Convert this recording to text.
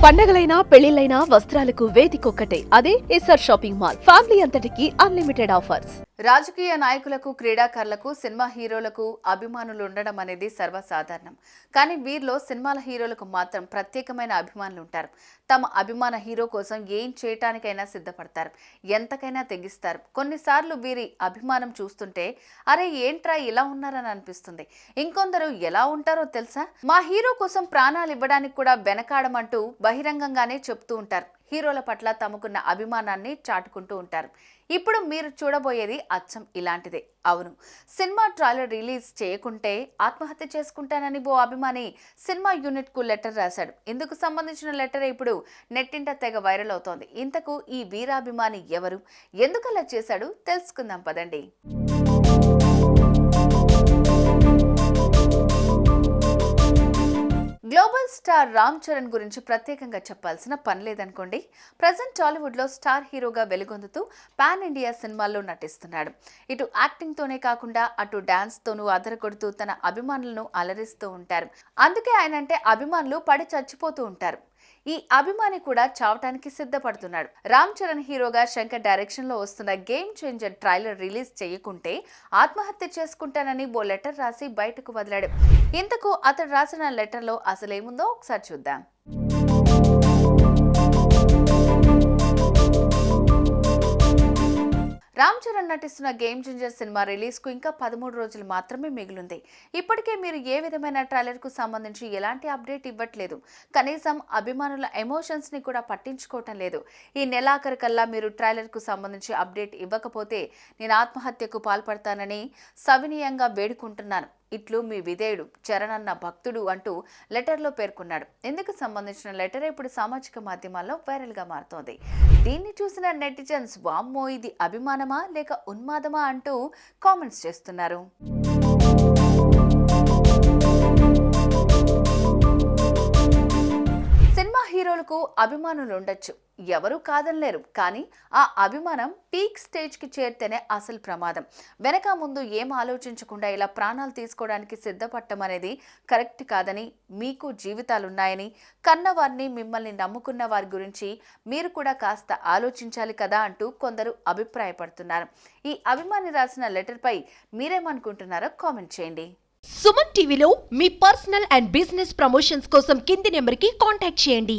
పండగలైనా పెళ్లిళ్లైనా వస్త్రాలకు వేదికొక్కటే. అదే SR shopping mall. Family అంతటికి unlimited offers. రాజకీయ నాయకులకు, క్రీడాకారులకు, సినిమా హీరోలకు అభిమానులు ఉండడం అనేది సర్వసాధారణం. కానీ వీరిలో సినిమాల హీరోలకు మాత్రం ప్రత్యేకమైన అభిమానులు ఉంటారు. తమ అభిమాన హీరో కోసం ఏం చేయటానికైనా సిద్ధపడతారు, ఎంతకైనా తెగిస్తారు. కొన్నిసార్లు వీరి అభిమానం చూస్తుంటే అరే ఏంట్రా ఇలా ఉన్నారని అనిపిస్తుంది. ఇంకొందరు ఎలా ఉంటారో తెలుసా, మా హీరో కోసం ప్రాణాలు ఇవ్వడానికి కూడా వెనకాడమంటూ బహిరంగంగానే చెప్తూ ఉంటారు. హీరోల పట్ల తమకున్న అభిమానాన్ని చాటుకుంటూ ఉంటారు. ఇప్పుడు మీరు చూడబోయేది అచ్చం ఇలాంటిదే. అవును, సినిమా ట్రైలర్ రిలీజ్ చేయకుంటే ఆత్మహత్య చేసుకుంటానని ఓ అభిమాని సినిమా యూనిట్ కు లెటర్ రాశాడు. ఇందుకు సంబంధించిన లెటర్ ఇప్పుడు నెట్టింట తెగ వైరల్ అవుతోంది. ఇంతకు ఈ వీరాభిమాని ఎవరు, ఎందుకలా చేశాడు తెలుసుకుందాం పదండి. గ్లోబల్ స్టార్ రామ్ చరణ్ గురించి ప్రత్యేకంగా చెప్పాల్సిన పని లేదనుకోండి. ప్రజెంట్ టాలీవుడ్ లో స్టార్ హీరోగా వెలుగొందుతూ పాన్ ఇండియా సినిమాల్లో నటిస్తున్నాడు. ఇటు యాక్టింగ్ తోనే కాకుండా అటు డాన్స్ తోనూ అదరగొడుతూ తన అభిమానులను అలరిస్తూ ఉంటారు. అందుకే ఆయనంటే అభిమానులు పడి చచ్చిపోతూ ఉంటారు. ఈ అభిమాని కూడా చావటానికి సిద్ధపడుతున్నాడు. రామ్ చరణ్ హీరోగా శంకర్ డైరెక్షన్ లో వస్తున్న గేమ్ చేంజర్ ట్రైలర్ రిలీజ్ చేయకుంటే ఆత్మహత్య చేసుకుంటానని ఓ లెటర్ రాసి బయటకు వదిలాడు. ఇంతకు అతడు రాసిన లెటర్ లో అసలేముందో ఒకసారి చూద్దాం. రామ్ చరణ్ నటిస్తున్న గేమ్ చేంజర్ సినిమా రిలీజ్ కు ఇంకా 13 రోజులు మాత్రమే మిగిలింది. ఇప్పటికే మీరు ఏ విధమైన ట్రైలర్ కు సంబంధించి ఎలాంటి అప్డేట్ ఇవ్వట్లేదు. కనీసం అభిమానుల ఎమోషన్స్ ని కూడా పట్టించుకోవటం లేదు. ఈ నెలాఖరు కల్లా మీరు ట్రైలర్ కు సంబంధించి అప్డేట్ ఇవ్వకపోతే నేను ఆత్మహత్యకు పాల్పడతానని సవినీయంగా వేడుకుంటున్నాను. ఇట్లు మీ విధేయుడు చరణ్ అన్న భక్తుడు అంటూ లెటర్లో పేర్కొన్నాడు. ఇందుకు సంబంధించిన లెటర్ ఇప్పుడు సామాజిక మాధ్యమాల్లో వైరల్ గా మారుతోంది. దీన్ని చూసిన నెటిజన్స్ వామ్మో ఇది అభిమానమా లేక ఉన్మాదమా అంటూ కామెంట్స్ చేస్తున్నారు. సినిమా హీరోలకు అభిమానులు ఉండొచ్చు, ఎవరు కాదనలేరు. కానీ ఆ అభిమానం పీక్ స్టేజ్ కి చేరితేనే అసలు ప్రమాదం. వెనక ముందు ఏం ఆలోచించకుండా ఇలా ప్రాణాలు తీసుకోవడానికి సిద్ధపడటం అనేది కరెక్ట్ కాదని, మీకు జీవితాలున్నాయని, కన్నవారిని మిమ్మల్ని నమ్ముకున్న వారి గురించి మీరు కూడా కాస్త ఆలోచించాలి కదా అంటూ కొందరు అభిప్రాయపడుతున్నారు. ఈ అభిమాని రాసిన లెటర్ పై మీరేమనుకుంటున్నారో కామెంట్ చేయండి. సుమన్ టీవీలో మీ పర్సనల్ అండ్ బిజినెస్ ప్రమోషన్స్ కోసం కింది నెంబర్కి కాంటాక్ట్ చేయండి.